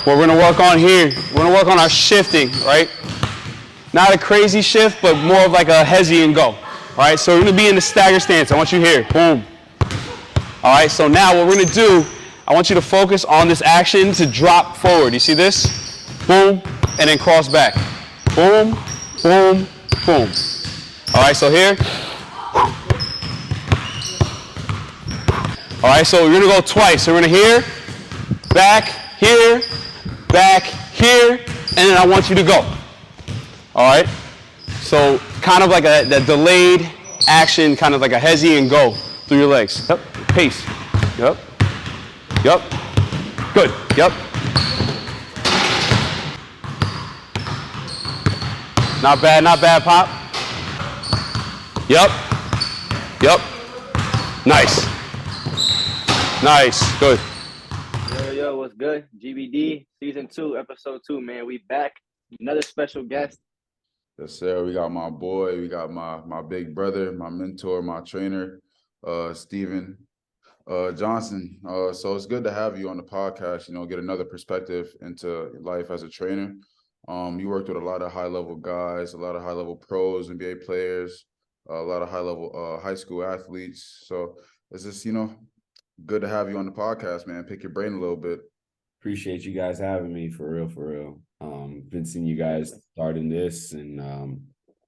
What we're gonna work on here, we're gonna work on our shifting, right? Not a crazy shift, but more of like a hezzy and go. All right, so we're gonna be in the stagger stance. I want you here, boom. All right, so now what we're gonna do, I want you to focus on this action to drop forward. You see this? Boom, and then cross back. Boom, boom, boom. All right, so here. All right, so we're gonna go twice. So we're gonna here, back, here, and then I want you to go. All right, so kind of like that delayed action, kind of like a hezzy and go through your legs. Yep, pace. Yep, yep, good, yep. Not bad, Pop. Yep, yep, nice, good. Yo, what's good? GBD, season 2, episode 2, man. We back. Another special guest. Yes, sir. We got my boy. We got my big brother, my mentor, my trainer, Steve Johnston. So it's good to have you on the podcast, get another perspective into life as a trainer. You worked with a lot of high-level guys, a lot of high-level pros, NBA players, a lot of high-level high school athletes. So it's just, good to have you on the podcast, man. Pick your brain a little bit. Appreciate you guys having me, for real. Been seeing you guys starting this, and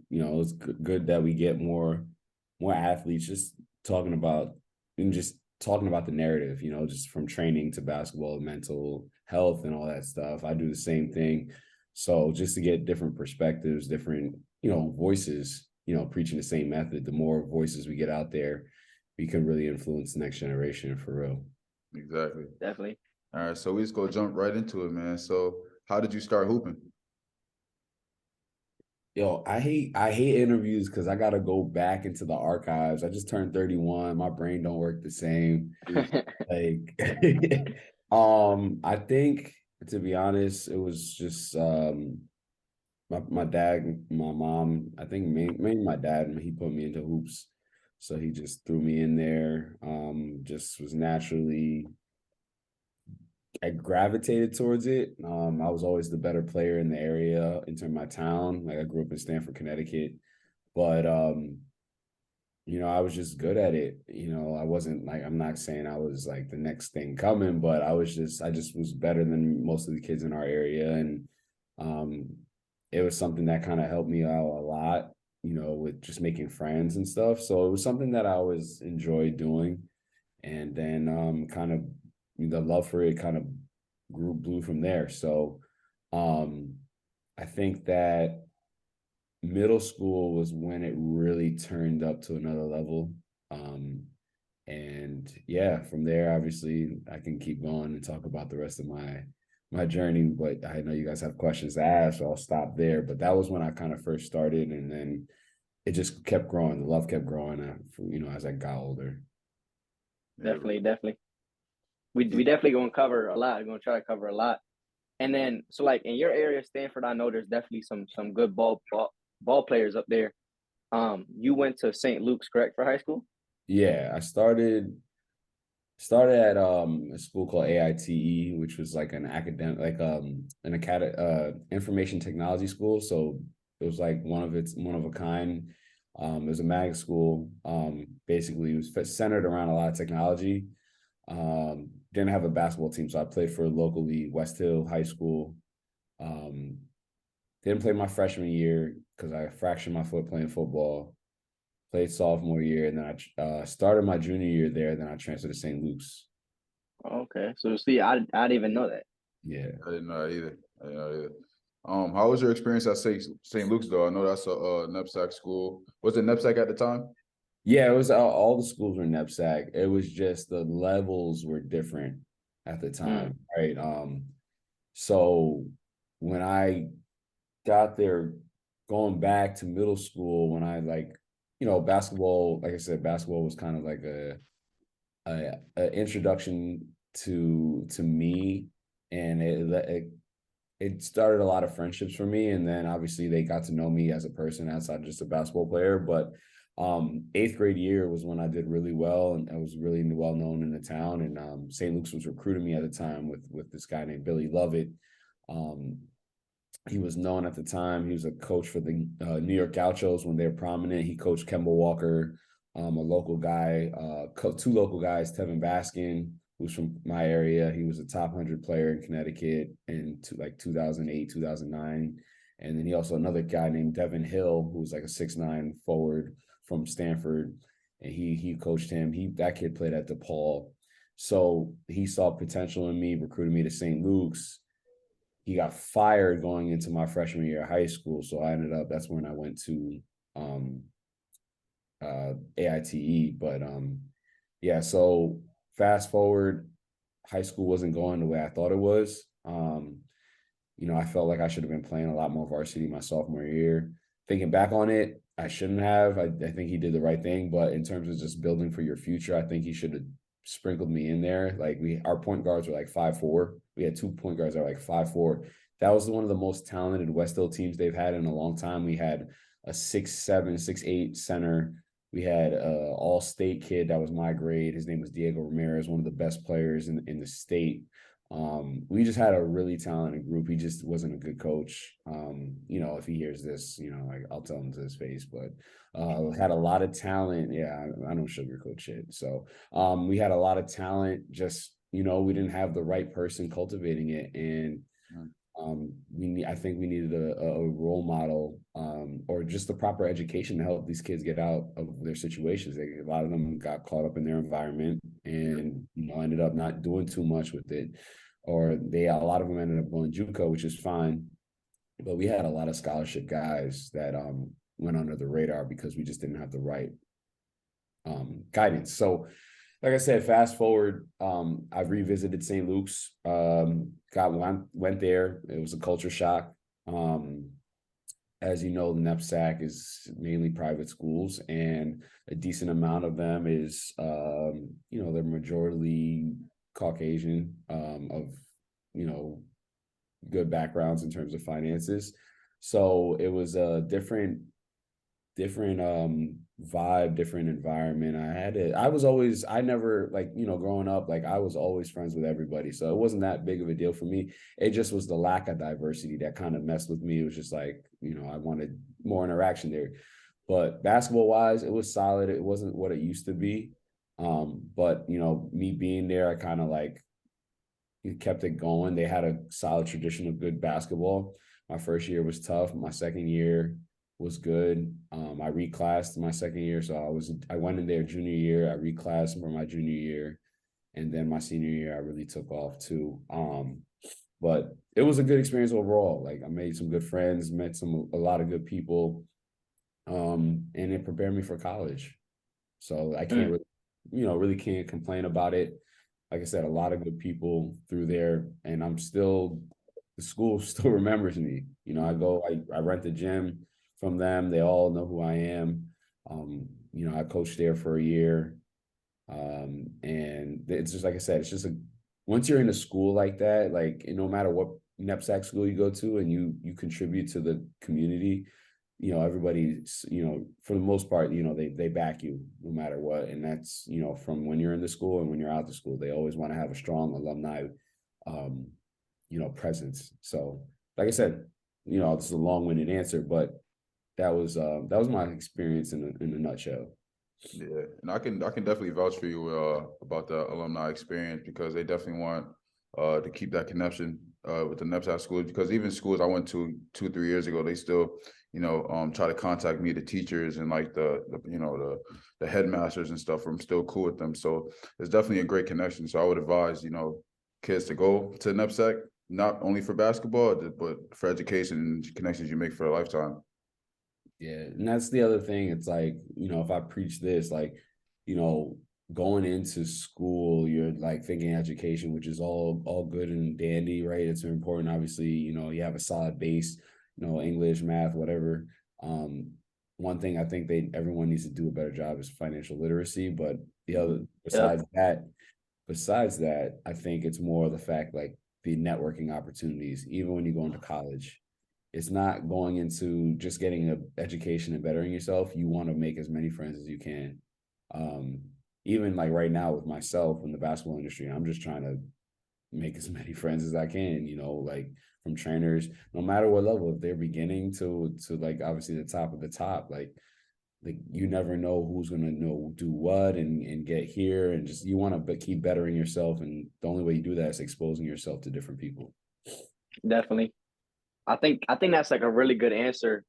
it's good that we get more athletes just talking about the narrative, just from training to basketball, mental health, and all that stuff. I do the same thing. So just to get different perspectives, different, voices, preaching the same method, the more voices we get out there, we can really influence the next generation, for real. Exactly. Definitely. All right, so we just go jump right into it, man. So how did you start hooping? Yo, I hate interviews because I gotta go back into the archives. I just turned 31. My brain don't work the same. Like, I think, to be honest, it was just my dad, my mom. I think mainly my dad. He put me into hoops, so he just threw me in there. Just was naturally. I gravitated towards it. I was always the better player in the area in terms of my town. Like, I grew up in Stamford, Connecticut, but I was just good at it. I wasn't like, I'm not saying I was like the next thing coming, but I just was better than most of the kids in our area, and it was something that kind of helped me out a lot, with just making friends and stuff. So it was something that I always enjoyed doing, and then kind of. The love for it kind of blew from there. So I think that middle school was when it really turned up to another level. And yeah, from there, obviously, I can keep going and talk about the rest of my journey, but I know you guys have questions to ask, so I'll stop there. But that was when I kind of first started, and then it just kept growing. The love kept growing, as I got older. Definitely. We definitely gonna cover a lot. We're gonna try to cover a lot. And then, so like in your area, Stanford, I know there's definitely some good ball players up there. You went to St. Luke's, correct, for high school? Yeah, I started at a school called AITE, which was like an academic, like information technology school. So it was like one of a kind. It was a mag school. Basically, it was centered around a lot of technology. Didn't have a basketball team, so I played for locally West Hill High School. Didn't play my freshman year because I fractured my foot playing football. Played sophomore year, and then I started my junior year there. Then I transferred to St. Luke's. Okay, so see, I didn't even know that. Yeah, I didn't know either. How was your experience at St. Luke's, though? I know that's a NEPSAC school. Was it NEPSAC at the time? Yeah, it was all the schools were NEPSAC. It was just the levels were different at the time, right? So when I got there, going back to middle school, when I basketball, like I said, basketball was kind of like a introduction to me, and it started a lot of friendships for me. And then obviously they got to know me as a person outside of just a basketball player. But Eighth grade year was when I did really well, and I was really well known in the town. And St. Luke's was recruiting me at the time with this guy named Billy Lovett. He was known at the time. He was a coach for the New York Gauchos when they were prominent. He coached Kemba Walker, a local guy, two local guys, Tevin Baskin, who's from my area. He was a top 100 player in Connecticut in 2008, 2009. And then he also another guy named Devin Hill, who was like a 6'9" forward from Stanford. And he coached him. That kid played at DePaul. So he saw potential in me, recruited me to St. Luke's. He got fired going into my freshman year of high school. So that's when I went to AITE. But yeah, so fast forward, high school wasn't going the way I thought it was. I felt like I should have been playing a lot more varsity my sophomore year. Thinking back on it, I shouldn't have. I think he did the right thing. But in terms of just building for your future, I think he should have sprinkled me in there. Like our point guards were like 5'4". We had 2 point guards that were like 5'4". That was one of the most talented West Hill teams they've had in a long time. We had a 6'7", 6'8" center. We had a all-state kid that was my grade. His name was Diego Ramirez, one of the best players in the state. We just had a really talented group. He just wasn't a good coach. If he hears this, I'll tell him to his face, but had a lot of talent. Yeah, I don't sugarcoat shit. So we had a lot of talent, just, we didn't have the right person cultivating it. And I think we needed a role model or just the proper education to help these kids get out of their situations. A lot of them got caught up in their environment and ended up not doing too much with it, or a lot of them ended up going JUCO, which is fine. But we had a lot of scholarship guys that went under the radar because we just didn't have the right guidance. So like I said, fast forward, I revisited St. Luke's, went there. It was a culture shock. As you know, the NEPSAC is mainly private schools, and a decent amount of them is, they're majority Caucasian, of, good backgrounds in terms of finances. So it was a different vibe, different environment. I never growing up, I was always friends with everybody. So it wasn't that big of a deal for me. It just was the lack of diversity that kind of messed with me. It was just I wanted more interaction there. But basketball wise, it was solid. It wasn't what it used to be. But me being there, I kind of kept it going. They had a solid tradition of good basketball. My first year was tough. My second year was good. I reclassed my second year. So I went in there junior year. I reclassed for my junior year. And then my senior year, I really took off too. But it was a good experience overall. I made some good friends, met a lot of good people. And it prepared me for college. So I can't really can't complain about it. Like I said, a lot of good people through there, and the school still remembers me. I rent the gym from them. They all know who I am. I coached there for a year. And it's just, like I said, it's just once you're in a school like that, no matter what NEPSAC school you go to and you contribute to the community, everybody's, for the most part, they back you no matter what. And that's, from when you're in the school and when you're out the school, they always want to have a strong alumni, presence. So like I said, this is a long-winded answer, but that was my experience in a nutshell. Yeah, and I can definitely vouch for you about the alumni experience, because they definitely want to keep that connection with the NEPSAC schools, because even schools I went to 2-3 years ago, they still try to contact me, the teachers and the headmasters and stuff. I'm still cool with them, so it's definitely a great connection. So I would advise kids to go to NEPSAC, not only for basketball but for education and connections you make for a lifetime. Yeah, and that's the other thing. It's if I preach this, going into school, you're thinking education, which is all good and dandy, right? It's important. Obviously, you have a solid base, English, math, whatever. One thing I think everyone needs to do a better job is financial literacy. But the other, besides that, I think it's more the fact the networking opportunities, even when you go into college. it's not going into just getting an education and bettering yourself. You want to make as many friends as you can. Even like right now with myself in the basketball industry, I'm just trying to make as many friends as I can, like from trainers, no matter what level, if they're beginning to like obviously the top of the top, like you never know who's gonna do what and get here, and just you want to keep bettering yourself, and the only way you do that is exposing yourself to different people. Definitely. I think that's like a really good answer,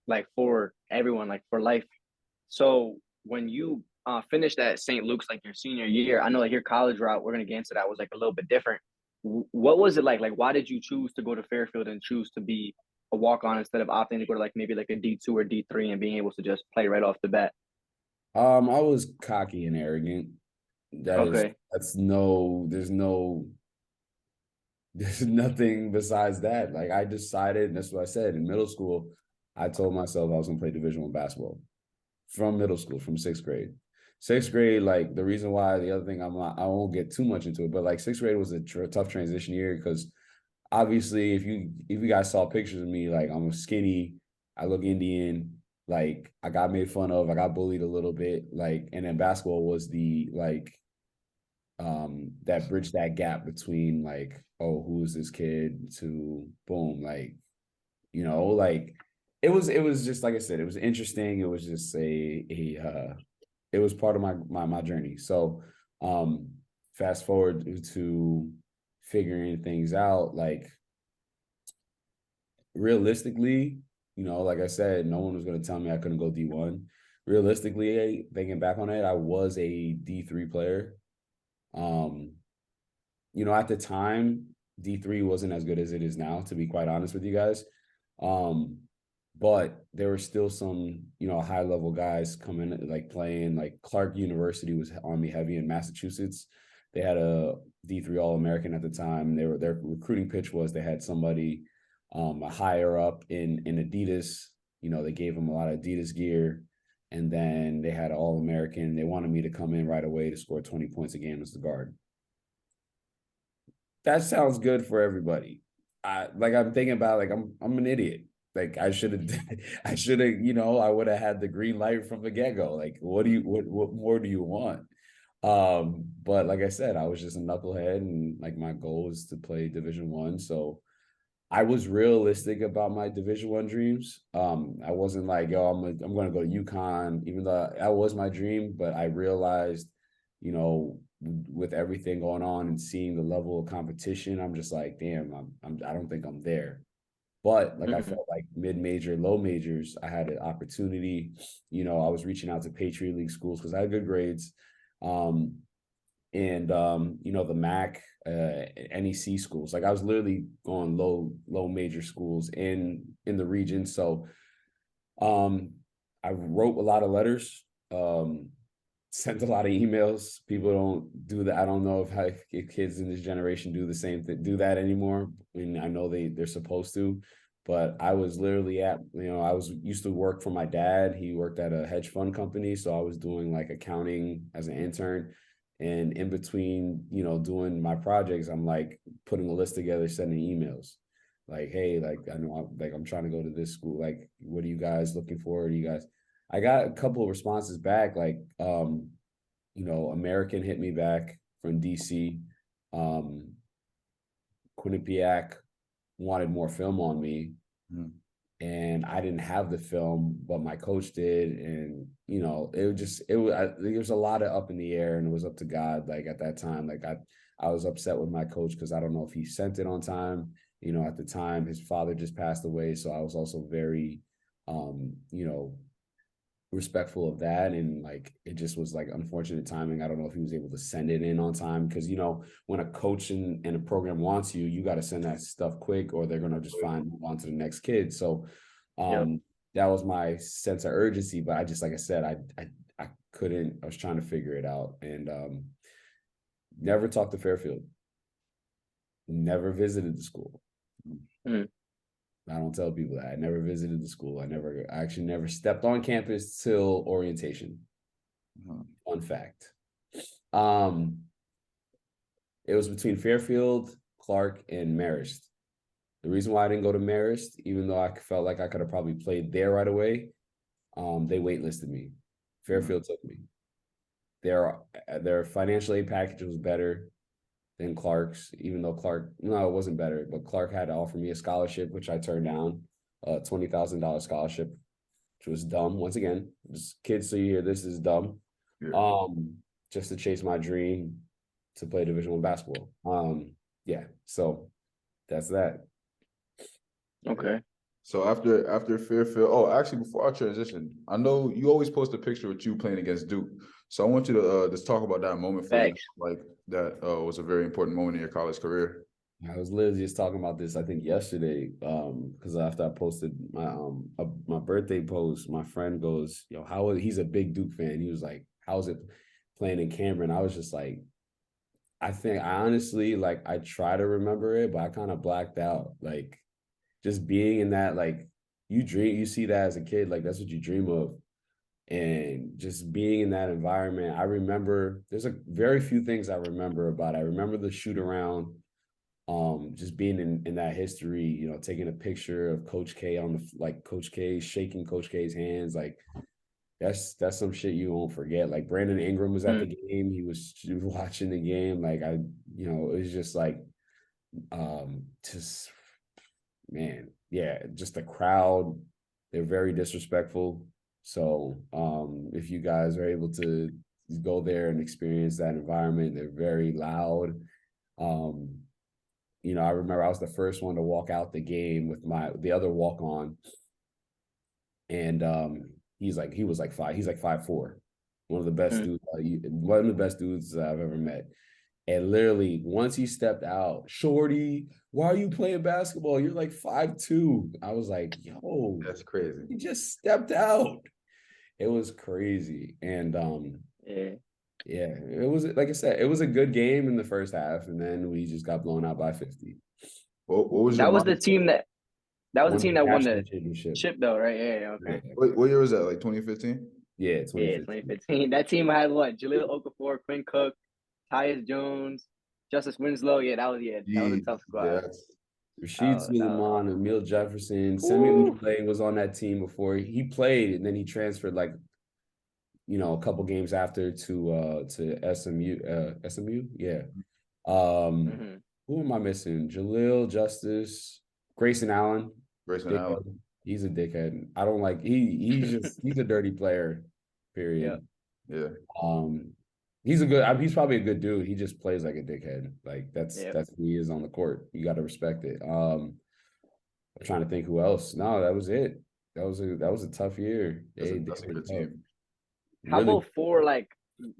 like for everyone, like for life. So when you finished at St. Luke's, like your senior year, I know like your college route, we're gonna get into that, was like a little bit different. What was it like? Like, why did you choose to go to Fairfield and choose to be a walk-on instead of opting to go to like maybe like a D2 or D3 and being able to just play right off the bat? I was cocky and arrogant. Okay. There's nothing besides that. Like I decided, and that's what I said in middle school. I told myself I was gonna play Division I basketball from middle school, from sixth grade. Sixth grade, like the reason why, the other thing I won't get too much into it, but like sixth grade was a tough transition year because obviously if you guys saw pictures of me, like I'm skinny, I look Indian, like I got made fun of, I got bullied a little bit, like, and then basketball was the like that bridged that gap between like, oh, who is this kid, to boom, like, like it was just like I said, it was interesting. It was just it was part of my journey. So fast forward to figuring things out, like realistically, like I said, no one was going to tell me I couldn't go D1. Realistically, thinking back on it, I was a D3 player. At the time, D3 wasn't as good as it is now, to be quite honest with you guys. But there were still some, high level guys coming, like playing, like Clark University was on me heavy in Massachusetts. They had a D3 All-American at the time. Their recruiting pitch was they had somebody higher up in Adidas. They gave them a lot of Adidas gear. And then they had an All-American. They wanted me to come in right away to score 20 points a game as the guard. That sounds good for everybody. I'm thinking about, like, I'm an idiot. Like I should have, I would have had the green light from the get-go. Like, what more do you want? But like I said, I was just a knucklehead, and like my goal was to play Division I. So I was realistic about my Division I dreams. I wasn't like, yo, I'm going to go to UConn, even though that was my dream. But I realized, with everything going on and seeing the level of competition, I'm just like, damn, I don't think I'm there. But like I felt like mid-major, low majors, I had an opportunity. I was reaching out to Patriot League schools because I had good grades. The MAC, NEC schools. Like I was literally going low major schools in the region. So I wrote a lot of letters, sent a lot of emails. People don't do that. I don't know if kids in this generation do the same thing, do that anymore. I mean, I know they're supposed to, but I was literally I was used to work for my dad. He worked at a hedge fund company. So I was doing like accounting as an intern. And in between, doing my projects, I'm like putting a list together, sending emails. Like, hey, like I know I'm trying to go to this school. Like, what are you guys looking for? Do you guys? I got a couple of responses back, like American hit me back from DC. Quinnipiac wanted more film on me. And I didn't have the film, but my coach did. And, there was a lot of up in the air, and it was up to God. Like at that time, like I was upset with my coach because I don't know if he sent it on time. At the time, his father just passed away. So I was also very, respectful of that. And like, it just was like unfortunate timing. I don't know if he was able to send it in on time because, when a coach and a program wants you, you got to send that stuff quick or they're going to just move on to the next kid. So that was my sense of urgency. But I just, like I said, I couldn't, I was trying to figure it out, and never talked to Fairfield, never visited the school. I don't tell people that. I never visited the school. I actually never stepped on campus till orientation. Fun fact. It was between Fairfield, Clark, and Marist. The reason why I didn't go to Marist, even though I felt like I could have probably played there right away, they waitlisted me. Fairfield took me. Their financial aid package was better than Clark's, even though no, it wasn't better, but Clark had to offer me a scholarship, which I turned down, a $20,000 scholarship, which was dumb. Once again, just kids, so you hear this is dumb. Yeah. Just to chase my dream to play Division I basketball. Yeah, so that's that. Okay. So after Fairfield, oh, actually, before I transition, I know you always post a picture with you playing against Duke. So I want you to just talk about that moment for you. Thanks. Like that was a very important moment in your college career. I was literally just talking about this, I think yesterday, because after I posted my birthday post, my friend goes, "Yo, he's a big Duke fan." He was like, "How's it playing in Cameron?" I was just like, I honestly, like, I try to remember it, but I kind of blacked out. Like, just being in that, like, you see that as a kid, like that's what you dream of. And just being in that environment, I remember there's a very few things I remember about it. I remember the shoot around, just being in that history, you know, taking a picture of Coach K Coach K shaking Coach K's hands, like that's some shit you won't forget. Like Brandon Ingram was at the game, he was watching the game, like it was just like, just man, yeah, just the crowd, they're very disrespectful. So if you guys are able to go there and experience that environment, they're very loud. I remember I was the first one to walk out the game with the other walk on, and he was like 5'4", one of the best dudes, one of the best dudes I've ever met. And literally, once he stepped out, "Shorty, why are you playing basketball? You're like 5'2". I was like, "Yo, That's crazy." he just stepped out." It was crazy. And yeah, it was, like I said, it was a good game in the first half, and then we just got blown out by 50. What was your That was the team that won the championship. chip though, right? Yeah, okay. Yeah. What year was that? Like 2015? Yeah, 2015. Yeah, 2015. That team had what? Jaleel Okafor, Quinn Cook, Tyus Jones, Justice Winslow. Yeah, that was a tough squad. Rashid Suleiman, Emil Jefferson, Semi Ojeleye was on that team before he played, and then he transferred a couple games after to SMU. SMU, yeah. Who am I missing? Jaleel, Justice, Grayson Allen. Allen. He's a dickhead. I don't like he's a dirty player, period. Yeah. He's probably a good dude. He just plays like a dickhead. Like that's who he is on the court. You got to respect it. I'm trying to think who else. No, that was it. That was a tough year. That's a good team. How about for like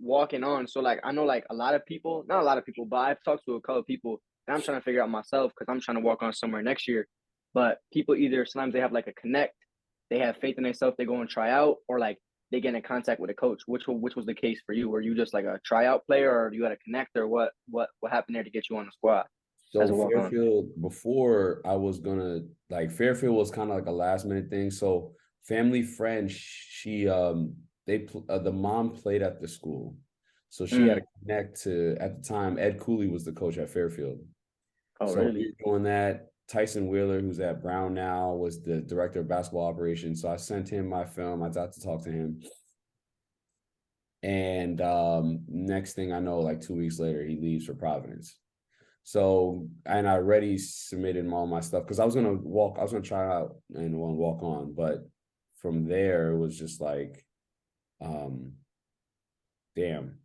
walking on? So like I know like a lot of people, not a lot of people, but I've talked to a couple of people, and I'm trying to figure out myself because I'm trying to walk on somewhere next year. But people either sometimes they have like a connect, they have faith in themselves, they go and try out, or like they get in contact with a coach. Which was the case for you? Were you just like a tryout player, or you had a connect, or what happened there to get you on the squad? So Fairfield, before I was gonna Fairfield was kind of like a last minute thing. So family friend, she the mom played at the school, so she had to connect to, at the time, Ed Cooley was the coach at Fairfield. Oh, so really? Doing that. Tyson Wheeler, who's at Brown now, was the director of basketball operations. So I sent him my film. I got to talk to him. And next thing I know, like 2 weeks later, he leaves for Providence. So, and I already submitted all my stuff because I was gonna try out and walk on. But from there, it was just like, damn,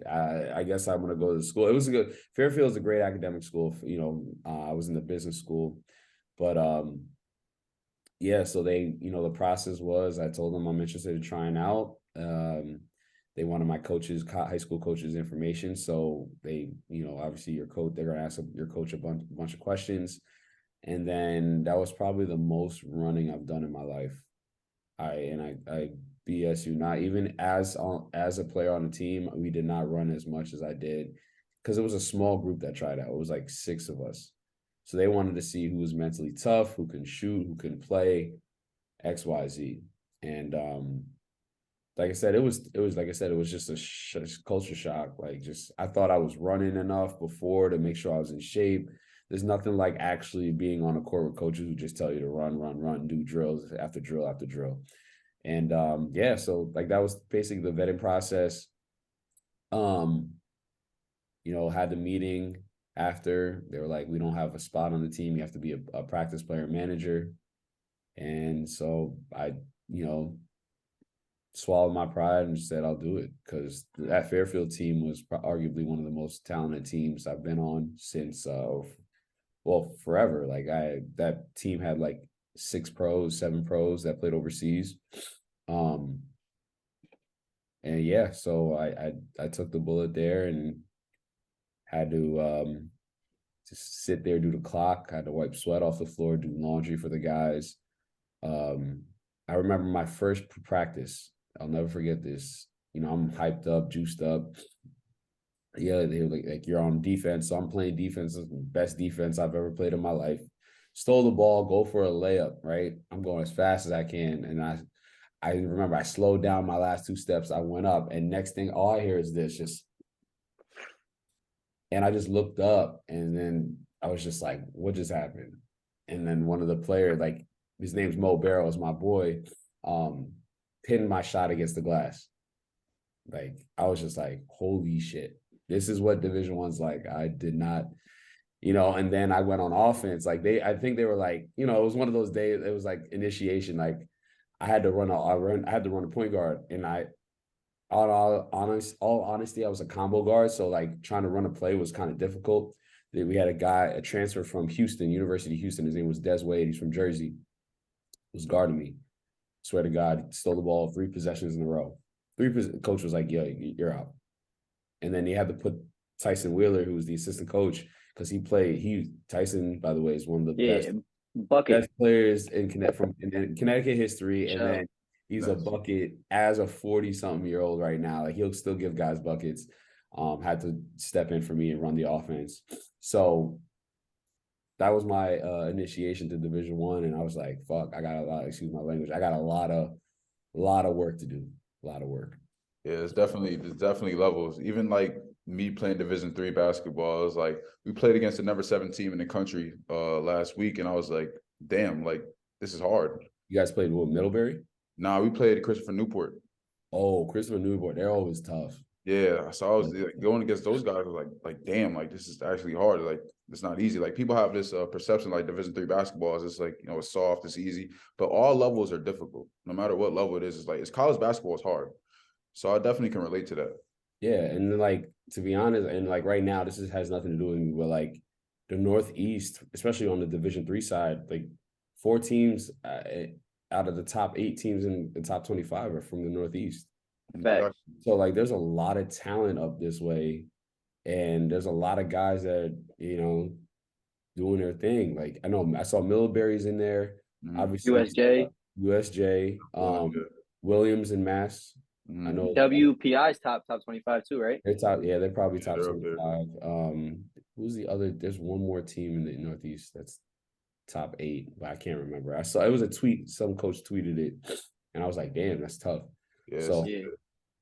I guess I'm gonna go to school. It was Fairfield's a great academic school. I was in the business school, but yeah. So the process was, I told them I'm interested in trying out. They wanted my high school coach's information. So they, obviously your coach, they're gonna ask your coach a bunch of questions, and then that was probably the most running I've done in my life. I BSU, not even as a player on the team, we did not run as much as I did because it was a small group that tried out. It was like 6 of us. So they wanted to see who was mentally tough, who can shoot, who can play, XYZ. And like I said, it was just a culture shock. I thought I was running enough before to make sure I was in shape. there's nothing like actually being on a court with coaches who just tell you to run, do drills after drill after drill. And yeah, so like that was basically the vetting process. You know, had the meeting after. They were like, we don't have a spot on the team. You have to be a practice player manager. And so I, you know, swallowed my pride and said I'll do it, because that Fairfield team was arguably one of the most talented teams I've been on since well, forever. Like that team had like 7 pros that played overseas. And yeah, so I took the bullet there and had to just sit there, do the clock, had to wipe sweat off the floor, do laundry for the guys. I remember my first practice. I'll never forget this. You know, I'm hyped up, juiced up. Yeah, they were like you're on defense. So I'm playing defense, best defense I've ever played in my life. Stole the ball, go for a layup, right? I'm going as fast as I can. And I remember I slowed down my last 2 steps. I went up, and next thing, all I hear is this, just, and I just looked up, and then I was just like, what just happened? And then one of the players, like, his name's Mo Barrows, my boy, pinned my shot against the glass. Like, I was just like, holy shit. This is what Division I's like. I did not, you know, and then I went on offense. Like I think they were like, you know, it was one of those days, it was like initiation. Like I had to run a point guard, and all honesty, I was a combo guard. So like trying to run a play was kind of difficult. Then we had a transfer from Houston, University of Houston. His name was Des Wade. He's from Jersey. Was guarding me. Swear to God, he stole the ball 3 possessions in a row. Coach was like, yo, you're out. And then he had to put Tyson Wheeler, who was the assistant coach, because Tyson, by the way, is one of the best players in Connecticut history. And then he's a bucket as a 40-something-year-old right now. Like, he'll still give guys buckets. Had to step in for me and run the offense. So that was my initiation to Division I. And I was like, fuck, excuse my language, I got a lot of work to do. A lot of work. Yeah, there's definitely levels. Even like me playing Division III basketball, it was like we played against the number 7 team in the country last week, and I was like, damn, like this is hard. You guys played with Middlebury? Nah, we played Christopher Newport. Oh, Christopher Newport, they're always tough. Yeah, so I was like, going against those guys, I was like, damn, like this is actually hard. Like it's not easy. Like people have this perception like Division III basketball is just like, you know, it's soft, it's easy, but all levels are difficult. No matter what level it is, it's college basketball is hard. So I definitely can relate to that. Yeah, and like, to be honest, and like right now, has nothing to do with me, but like the Northeast, especially on the Division III side, like 4 teams out of the top 8 teams in the top 25 are from the Northeast. Fact. So like, there's a lot of talent up this way, and there's a lot of guys that, you know, doing their thing. Like I saw Middlebury's in there, obviously USJ, Williams and Mass. I know WPI's top 25 too, right? They're probably top 25. Who's the other? There's one more team in the Northeast that's top 8, but I can't remember. I saw it was a tweet. Some coach tweeted it, and I was like, damn, that's tough. Yeah, so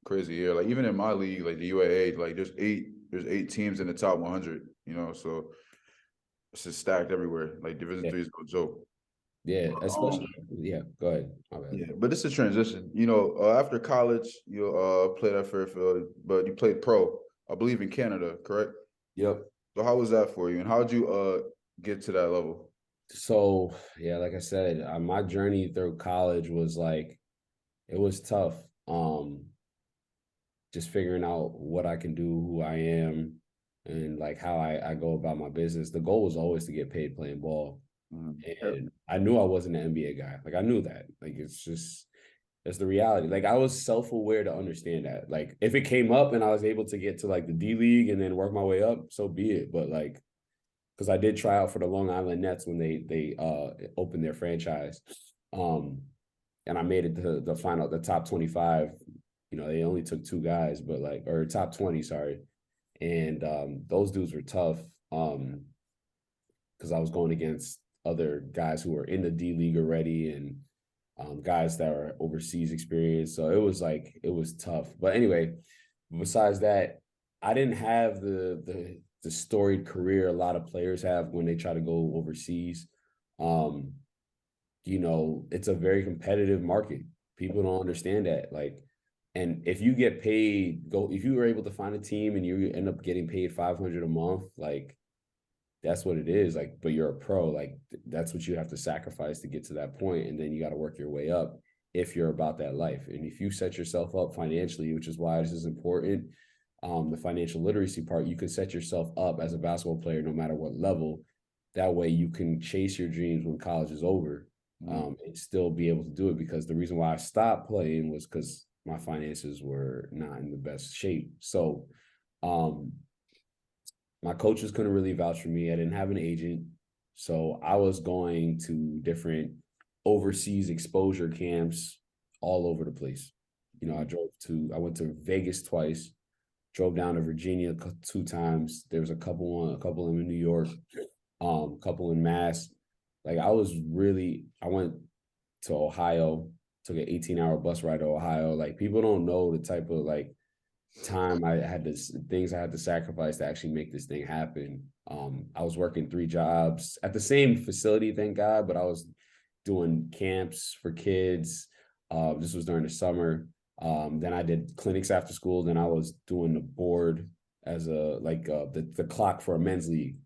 crazy year. Like even in my league, like the UAA, like there's 8 teams in the top 100. You know, so it's just stacked everywhere. Like Division III is no joke. Yeah, especially go ahead. Yeah, but it's a transition. You know, after college, you played at Fairfield, but you played pro, I believe, in Canada, correct? Yep. So how was that for you, and how did you get to that level? So yeah, like I said, my journey through college was like, it was tough. Just figuring out what I can do, who I am, and like how I go about my business. The goal was always to get paid playing ball. And I knew I wasn't an NBA guy. Like I knew that. Like that's the reality. Like I was self-aware to understand that. Like if it came up and I was able to get to like the D League and then work my way up, so be it. But like, because I did try out for the Long Island Nets when they opened their franchise, and I made it to the top 25. You know, they only took 2 guys, but like, or top 20, sorry. And those dudes were tough because I was going against other guys who were in the D League already, and guys that are overseas experience. So it was tough. But anyway, besides that, I didn't have the the storied career a lot of players have when they try to go overseas. You know, it's a very competitive market. People don't understand that. Like, and if you get paid, if you were able to find a team and you end up getting paid $500 a month, like that's what it is. Like, but you're a pro, like that's what you have to sacrifice to get to that point, and then you got to work your way up if you're about that life. And if you set yourself up financially, which is why this is important, the financial literacy part, you can set yourself up as a basketball player no matter what level. That way you can chase your dreams when college is over, and still be able to do it, because the reason why I stopped playing was because my finances were not in the best shape. So my coaches couldn't really vouch for me. I didn't have an agent. So I was going to different overseas exposure camps all over the place. You know, I went to Vegas twice, drove down to Virginia 2 times. There was a couple in New York, a couple in Mass. Like I went to Ohio, took an 18-hour bus ride to Ohio. Like people don't know the type of like things I had to sacrifice to actually make this thing happen. I was working 3 jobs at the same facility, thank God, but I was doing camps for kids. This was during the summer. Then I did clinics after school. Then I was doing the board as the clock for a men's league.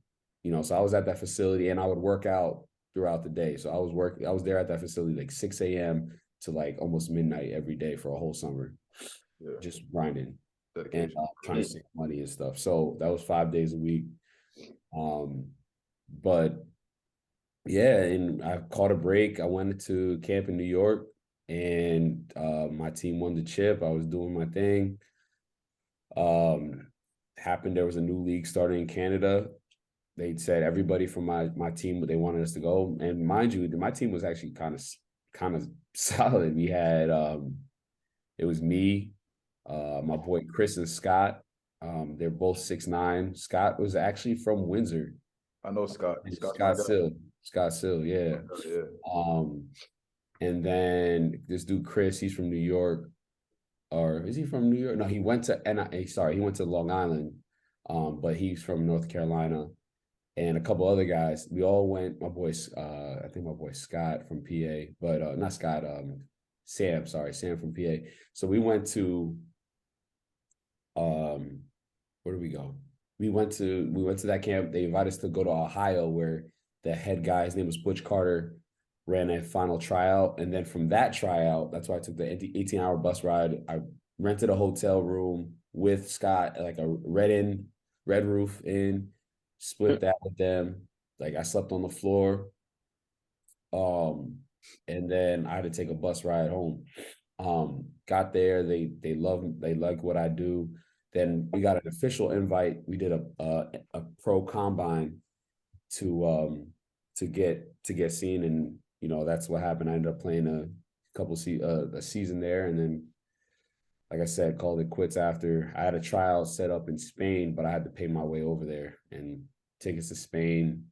You know, so I was at that facility and I would work out throughout the day. So I was there at that facility like 6 a.m. to like almost midnight every day for a whole summer, just grinding and trying to save money and stuff. So that was 5 days a week. But yeah, and I caught a break. I went to camp in New York and my team won the chip. I was doing my thing. Happened there was a new league starting in Canada. They said everybody from my team, they wanted us to go. And mind you, my team was actually kind of solid. We had it was me, my boy Chris and Scott. They're both 6'9". Scott was actually from Windsor. I know Scott. Scott Sill, yeah. And then this dude Chris, he's from New York. Or is he from New York? No, he went to Long Island. But he's from North Carolina. And a couple other guys. We all went, I think my boy Scott from PA, but not Scott, Sam from PA. So we went to where did we go? We went to that camp. They invited us to go to Ohio, where the head guy, his name was Butch Carter, ran a final tryout. And then from that tryout, that's why I took the 18-hour bus ride. I rented a hotel room with Scott, like a red roof in, split that with them. Like I slept on the floor. And then I had to take a bus ride home. Got there, they like what I do. Then we got an official invite. We did a pro combine to get seen, and you know that's what happened. I ended up playing a season there, and then like I said, called it quits after. I had a tryout set up in Spain, but I had to pay my way over there, and tickets to Spain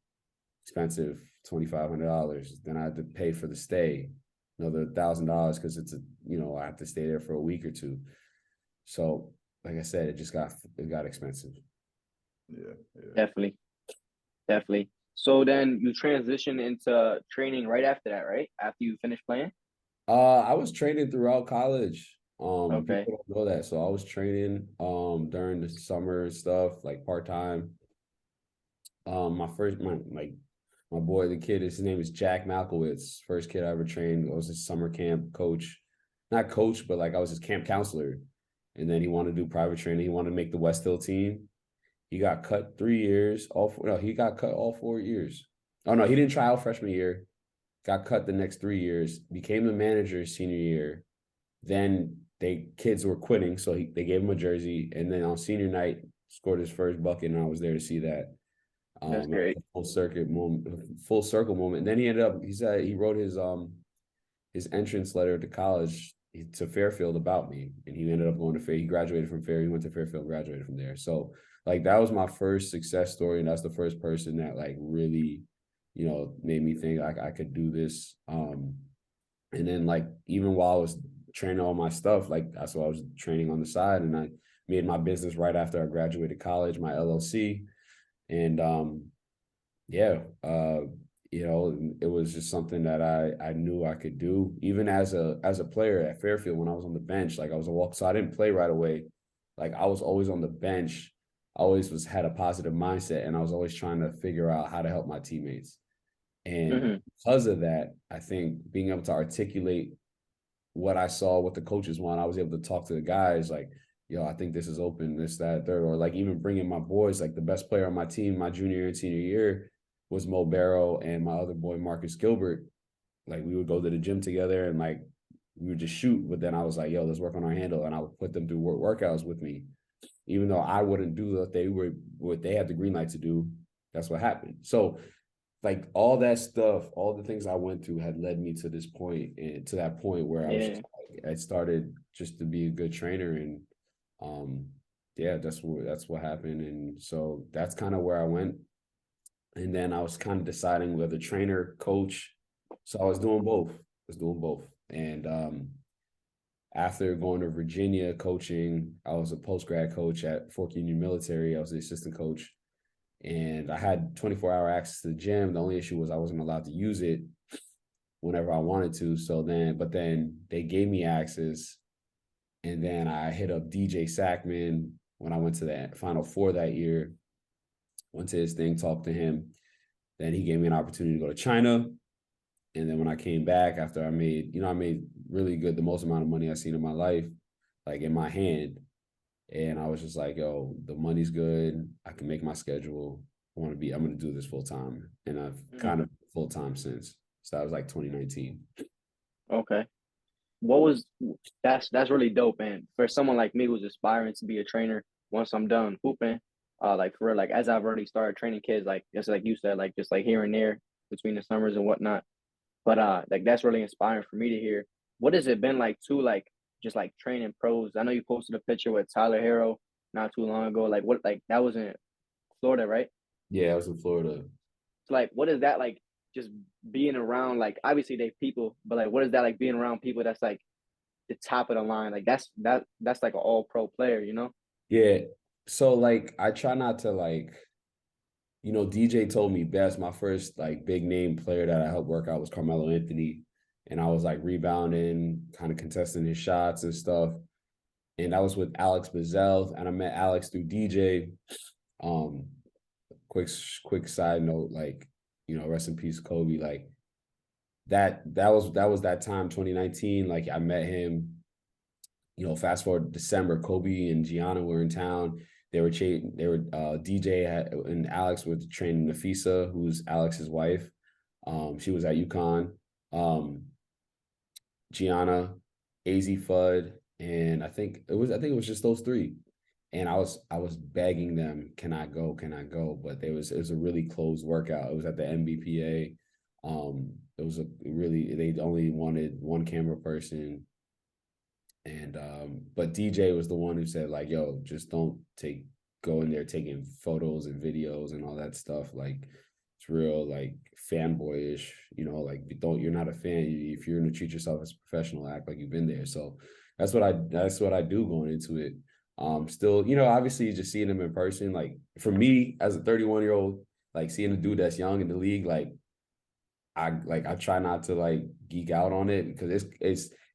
expensive, $2,500. Then I had to pay for the stay, another $1,000 because I have to stay there for a week or two. So like I said, it got expensive. Yeah. Definitely. So then you transitioned into training right after that, right? After you finished playing? I was training throughout college. Okay. People don't know that. So I was training during the summer and stuff, like part-time. My boy, the kid, his name is Jack Malkowitz. First kid I ever trained. I was his summer camp coach. Not coach, but like I was his camp counselor. And then he wanted to do private training. He wanted to make the West Hill team. He got cut 3 years. He got cut all 4 years. Oh, no, he didn't try out freshman year. Got cut the next 3 years. Became the manager senior year. Then kids were quitting, so they gave him a jersey. And then on senior night, scored his first bucket, and I was there to see that. That's great. Full circle moment. And then he said he wrote his entrance letter to college to Fairfield about me, and he ended up going to He graduated from Fair. He went to Fairfield, graduated from there. So like that was my first success story, and that's the first person that like really, made me think like I could do this. And then like even while I was training all my stuff, like that's what I was training on the side, and I made my business right after I graduated college, my LLC. And yeah, you know, it was just something that I knew I could do. Even as a player at Fairfield, when I was on the bench, like I was a walk, so I didn't play right away. Like I was always on the bench. I always had a positive mindset, and I was always trying to figure out how to help my teammates. And because of that, I think being able to articulate what I saw, what the coaches want, I was able to talk to the guys like, yo, I think this is open, this, that, third, or like even bringing my boys, like the best player on my team, my junior and senior year was Mo Barrow and my other boy, Marcus Gilbert. Like we would go to the gym together and like we would just shoot. But then I was like, yo, let's work on our handle. And I would put them through workouts with me. Even though I wouldn't do what they had the green light to do, that's what happened. So like all that stuff, all the things I went through had led me to this point and to that point where I was just like, I started just to be a good trainer. And yeah, that's what happened. And so that's kind of where I went. And then I was kind of deciding whether trainer, coach. So I was doing both. And after going to Virginia coaching, I was a post-grad coach at Fork Union Military. I was the assistant coach. And I had 24-hour access to the gym. The only issue was I wasn't allowed to use it whenever I wanted to. But then they gave me access. And then I hit up DJ Sackman when I went to the Final Four that year. Went to his thing, talked to him. Then he gave me an opportunity to go to China. And then when I came back after I made really good, the most amount of money I've seen in my life, like in my hand. And I was just like, yo, the money's good. I can make my schedule. I'm going to do this full time. And I've kind of full time since. So that was like 2019. Okay. That's really dope. And for someone like me who's aspiring to be a trainer, once I'm done hooping, like for real, like as I've already started training kids, like just like you said, like just like here and there between the summers and whatnot. But like that's really inspiring for me to hear. What has it been like to like just like training pros? I know you posted a picture with Tyler Harrow not too long ago. Like what, like that was in Florida, right? Yeah, I was in Florida. So like what is that like, just being around, like obviously they people, but like what is that like being around people that's like the top of the line? Like that's like an all pro player, you know? Yeah. So like I try not to like, DJ told me best. My first like big name player that I helped work out was Carmelo Anthony. And I was like rebounding, kind of contesting his shots and stuff. And that was with Alex Bazell. And I met Alex through DJ. Quick side note, like, rest in peace, Kobe. Like that was that time, 2019. Like I met him, fast forward December, Kobe and Gianna were in town. DJ and Alex were training Nafisa, who's Alex's wife. She was at UConn. Gianna, AZ Fudd, and I think it was just those three. And I was begging them, can I go? But it was a really closed workout. It was at the MBPA. It was they only wanted one camera person. And but DJ was the one who said like, yo, just don't go in there taking photos and videos and all that stuff. Like it's real like fanboyish, like you're not a fan. If you're gonna treat yourself as a professional, act like you've been there. So that's what I do going into it. Still, obviously just seeing him in person, like for me as a 31-year-old, like seeing a dude that's young in the league, like I try not to like geek out on it because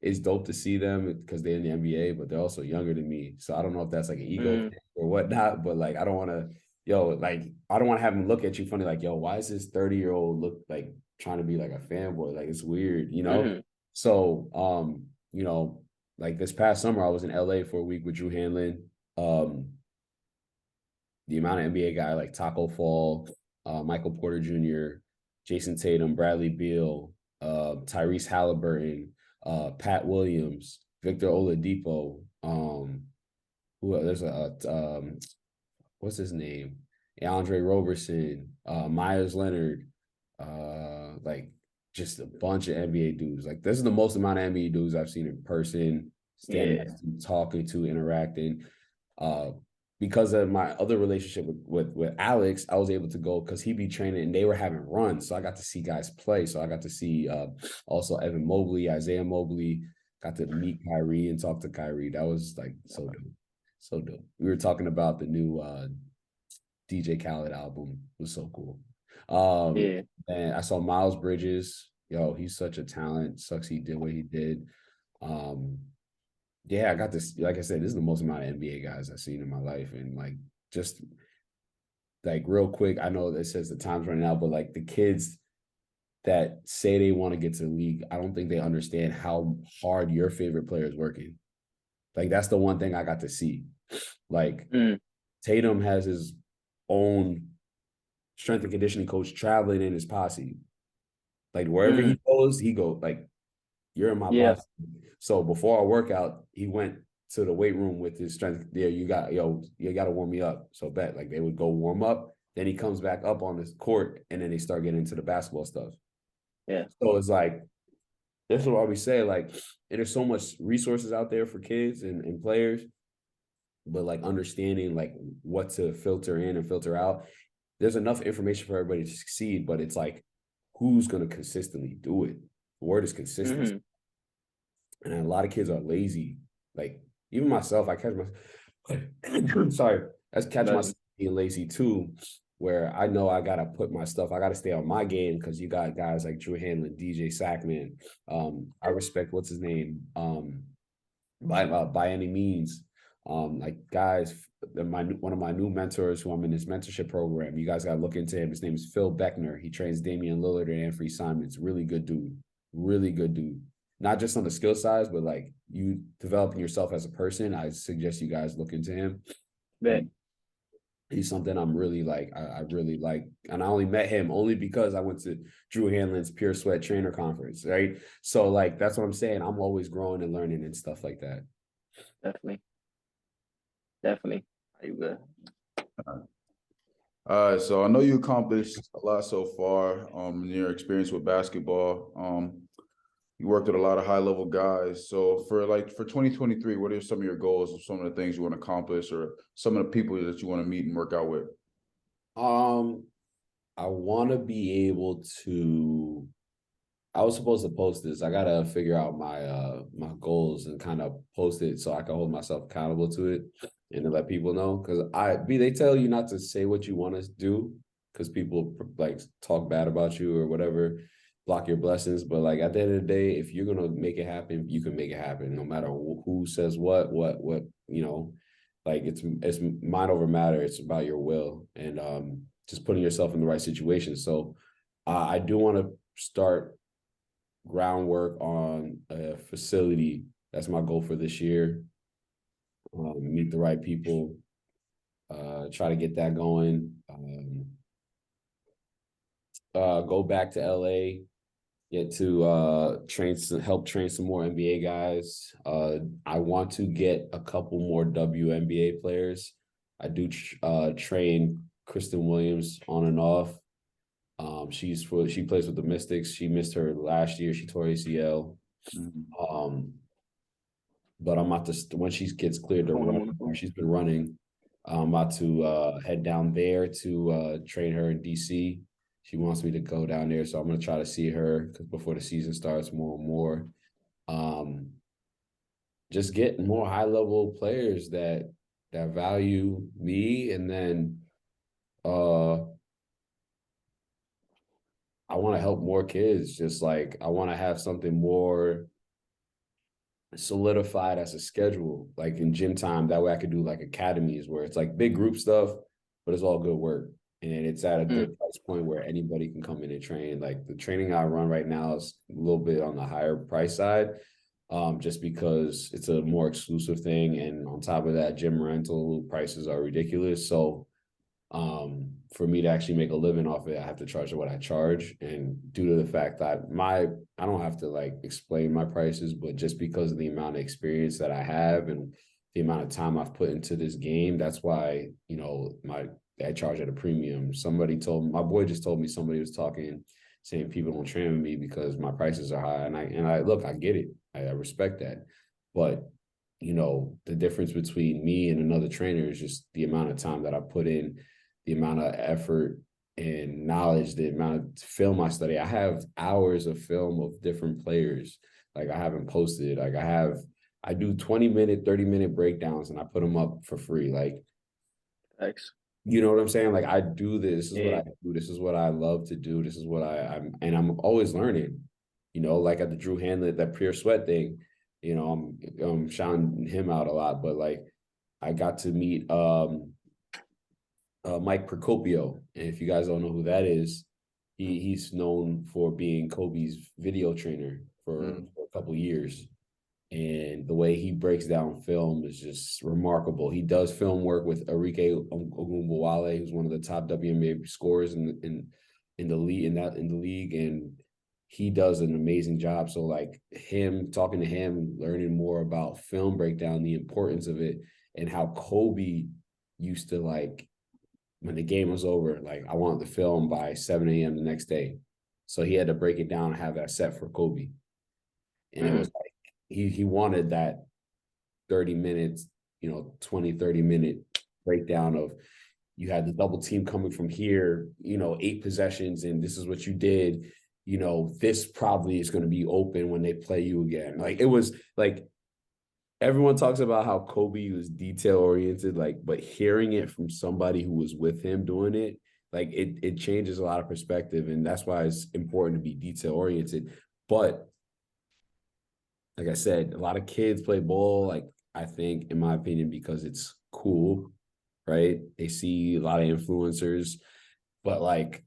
it's dope to see them because they're in the NBA, but they're also younger than me. So I don't know if that's like an ego thing or whatnot, but like I don't want to have them look at you funny, like, yo, why is this 30-year-old look like trying to be like a fanboy? Like it's weird, So like this past summer, I was in LA for a week with Drew Hanlon. The amount of NBA guy like Taco Fall, Michael Porter Jr., Jason Tatum, Bradley Beal, Tyrese Halliburton, Pat Williams, Victor Oladipo. There's what's his name? Andre Roberson, Myers Leonard, like just a bunch of NBA dudes. Like this is the most amount of NBA dudes I've seen in person, standing next to, talking to, interacting. Because of my other relationship with Alex, I was able to go because he'd be training and they were having runs. So I got to see guys play. So I got to see also Evan Mobley, Isaiah Mobley, got to meet Kyrie and talk to Kyrie. That was like so dope. So dope. We were talking about the new DJ Khaled album was so cool. Yeah. And I saw Miles Bridges. Yo, he's such a talent. Sucks he did what he did. Yeah, I got this. Like I said, this is the most amount of NBA guys I've seen in my life, and like just like real quick, I know it says the time's running out, but like the kids that say they want to get to the league, I don't think they understand how hard your favorite player is working. Like that's the one thing I got to see. Like Tatum has his own strength and conditioning coach traveling in his posse. Like wherever he goes, like you're in my posse. So before our workout, he went to the weight room with his strength. Yeah, you got to warm me up. So bet like they would go warm up. Then he comes back up on the court, and then they start getting into the basketball stuff. Yeah. So it's like that's what I always say. Like there's so much resources out there for kids and players, but like understanding like what to filter in and filter out. There's enough information for everybody to succeed, but it's like who's going to consistently do it? The word is consistency. And a lot of kids are lazy. Like even myself, I catch myself. Sorry, I catch myself being lazy too. Where I know I gotta put my stuff. I gotta stay on my game because you got guys like Drew Hanlon, DJ Sackman. I respect what's his name. By any means. Like guys, one of my new mentors who I'm in this mentorship program. You guys gotta look into him. His name is Phil Beckner. He trains Damian Lillard and Anthony Simons. Really good dude. Really good dude. Not just on the skill side, but like you developing yourself as a person. I suggest you guys look into him. He's something I'm really like, I really like. And I only met him only because I went to Drew Hanlon's Pure Sweat Trainer Conference, right? So like, that's what I'm saying. I'm always growing and learning and stuff like that. Definitely. So I know you accomplished a lot so far in your experience with basketball. You worked with a lot of high-level guys. So for 2023, what are some of your goals or some of the things you want to accomplish or some of the people that you want to meet and work out with? I want to be able to, I was supposed to post this. I got to figure out my goals and kind of post it so I can hold myself accountable to it and to let people know. Because they tell you not to say what you want to do because people like talk bad about you or whatever, block your blessings. But like at the end of the day, if you're gonna make it happen, you can make it happen, no matter who says what, you know. Like it's mind over matter. It's about your will and just putting yourself in the right situation. So I do want to start groundwork on a facility. That's my goal for this year. Meet the right people. Try to get that going. Go back to LA. Get to help train some more NBA guys. I want to get a couple more WNBA players. I do train Kristen Williams on and off. She plays with the Mystics. She missed her last year. She tore ACL. But I'm about to when she gets cleared to run. She's been running. I'm about to head down there to train her in DC. She wants me to go down there, so I'm gonna try to see her before the season starts more and more. Just get more high level players that value me, and then I want to help more kids. Just like I want to have something more solidified as a schedule, like in gym time. That way I could do like academies where it's like big group stuff, but it's all good work. And it's at a good price point where anybody can come in and train. Like the training I run right now is a little bit on the higher price side, just because it's a more exclusive thing. And on top of that, gym rental prices are ridiculous. So for me to actually make a living off it, I have to charge what I charge. And due to the fact that I don't have to like explain my prices, but just because of the amount of experience that I have and the amount of time I've put into this game, that's why, you know, I charge at a premium. My boy just told me somebody was talking, saying people don't train with me because my prices are high. And I look, I get it. I respect that. But, you know, the difference between me and another trainer is just the amount of time that I put in, the amount of effort and knowledge, the amount of film I study. I have hours of film of different players. Like I haven't posted. Like I do 20-minute, 30-minute breakdowns and I put them up for free. Like, thanks. You know what I'm saying? Like I do this. This is what Yeah. I do. This is what I love to do. This is what I'm always learning. You know, like at the Drew Hanlett, that pure sweat thing. You know, I'm shouting him out a lot, but like I got to meet Mike Procopio, and if you guys don't know who that is, he's known for being Kobe's video trainer for a couple of years. And the way he breaks down film is just remarkable. He does film work with Enrique Ogunbowale, who's one of the top WNBA scorers in the league, and he does an amazing job. So like him talking to him, learning more about film breakdown, the importance of it, and how Kobe used to like when the game was over, like I want the film by 7 a.m. the next day. So he had to break it down and have that set for Kobe. And it was like he wanted that 30 minutes, 20, 30-minute breakdown of you had the double team coming from here, 8 possessions, and this is what you did. This probably is going to be open when they play you again. Like it was like everyone talks about how Kobe was detail oriented, like, but hearing it from somebody who was with him doing it, like it changes a lot of perspective. And that's why it's important to be detail oriented. But like I said, a lot of kids play ball, like I think, in my opinion, because it's cool, right? They see a lot of influencers, but like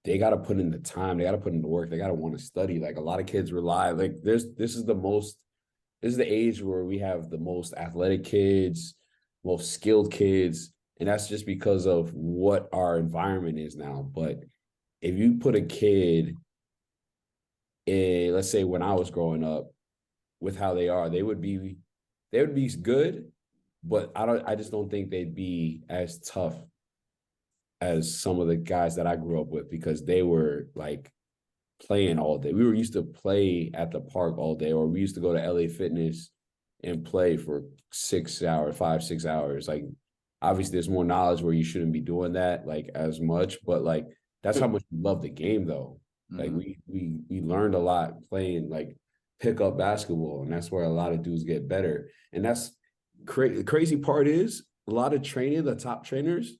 they got to put in the time, they got to put in the work, they got to want to study. Like a lot of kids rely, like this is the age where we have the most athletic kids, most skilled kids, and that's just because of what our environment is now. But if you put a kid let's say when I was growing up, with how they are, they would be good, but I just don't think they'd be as tough as some of the guys that I grew up with, because they were like playing all day. We were used to play at the park all day, or we used to go to LA Fitness and play for 6 hours, 5-6 hours. Like obviously there's more knowledge where you shouldn't be doing that like as much, but like that's how much we love the game though. Like we learned a lot playing like pickup basketball, and that's where a lot of dudes get better. And that's the crazy part is a lot of training, the top trainers,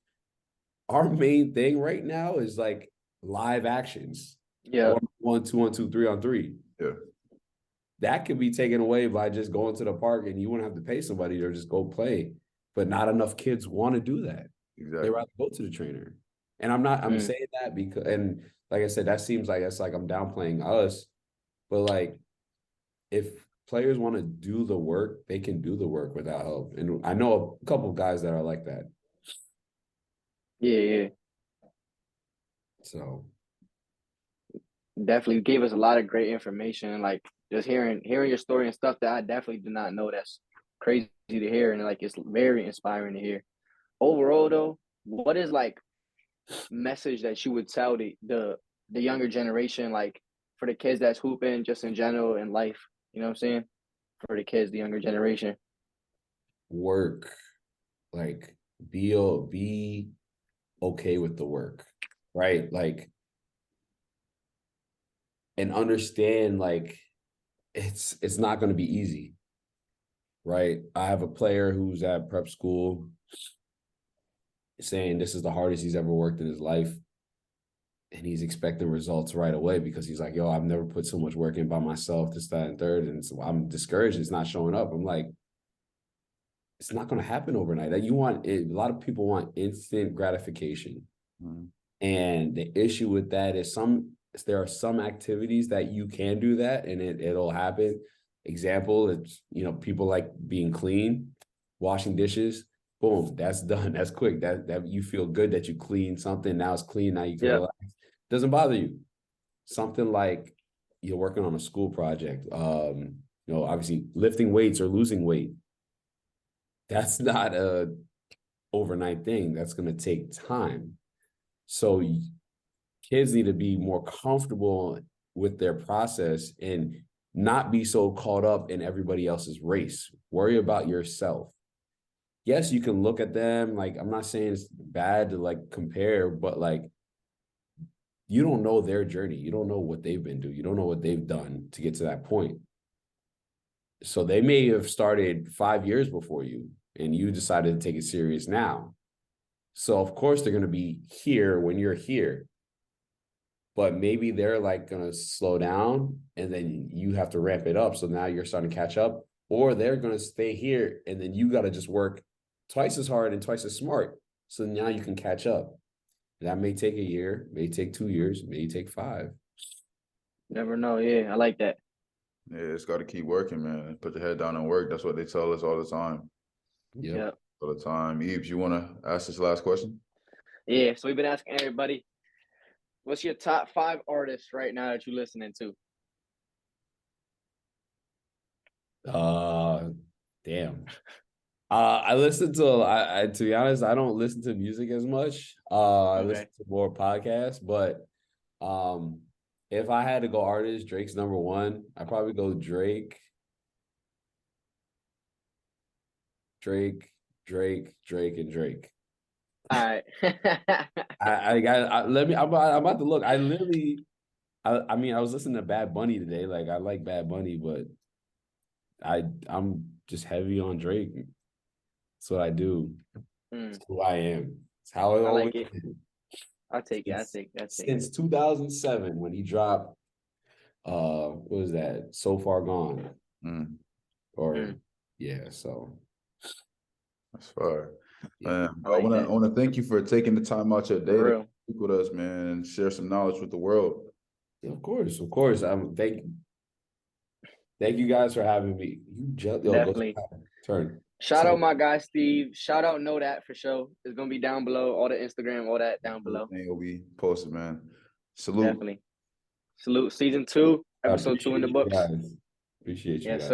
our main thing right now is like live actions. Yeah. 1, 2, 1, 2, 3 on 3. Yeah. That could be taken away by just going to the park, and you wouldn't have to pay somebody to just go play. But not enough kids want to do that. Exactly. They rather go to the trainer. And I'm saying that because, and like I said, that seems like it's like I'm downplaying us, but like if players want to do the work, they can do the work without help. And I know a couple of guys that are like that. Yeah. So definitely gave us a lot of great information. Like just hearing your story and stuff that I definitely did not know. That's crazy to hear, and like it's very inspiring to hear. Overall, though, what is like message that you would tell the younger generation, like for the kids that's hooping just in general in life? You know what I'm saying? For the kids, the younger generation. Work, like be okay with the work, right? Like, and understand like it's not going to be easy, right? I have a player who's at prep school saying this is the hardest he's ever worked in his life, and he's expecting results right away because he's like, yo, I've never put so much work in by myself, this, that, and third, and so I'm discouraged it's not showing up. I'm like, it's not going to happen overnight. That a lot of people want instant gratification. And the issue with that is there are some activities that you can do that and it'll happen. Example, it's people like being clean, washing dishes. Boom, that's done. That's quick. That you feel good that you clean something. Now it's clean. Now you can relax. Doesn't bother you. Something like you're working on a school project. Obviously lifting weights or losing weight. That's not a overnight thing. That's going to take time. So kids need to be more comfortable with their process and not be so caught up in everybody else's race. Worry about yourself. Yes, you can look at them. Like, I'm not saying it's bad to like compare, but like, you don't know their journey. You don't know what they've been through. You don't know what they've done to get to that point. So they may have started 5 years before you, and you decided to take it serious now. So of course they're gonna be here when you're here. But maybe they're like gonna slow down and then you have to ramp it up. So now you're starting to catch up, or they're gonna stay here and then you gotta just work twice as hard and twice as smart. So now you can catch up. That may take a year, may take 2 years, may take 5. Never know. Yeah, I like that. Yeah, it's got to keep working, man. Put your head down and work. That's what they tell us all the time. Yeah. All the time. Eves, you want to ask this last question? Yeah. So we've been asking everybody, what's your top 5 artists right now that you're listening to? Damn. I listen to I to be honest, I don't listen to music as much. I listen to more podcasts, but if I had to go artist, Drake's number 1. I'd probably go Drake, and Drake. All right. Let me. I'm about to look. I literally. I mean, I was listening to Bad Bunny today. Like, I like Bad Bunny, but I'm just heavy on Drake. That's what I do. It's who I am. It's how I always like it. been. I'll take it. Since 2007 when he dropped, what was that? So Far Gone. Yeah. So that's fire. Yeah. Man, I want to thank you for taking the time out your day to speak with us, man, and share some knowledge with the world. Yeah, of course. Thank you guys for having me. Definitely. Turn. Shout out my guy Steve. Shout out Know That for sure. It's gonna be down below. All the Instagram, all that down below. Everything will be posted, man. Salute. Definitely. Salute. Season 2, episode 2 in the books. Appreciate you guys. Sir.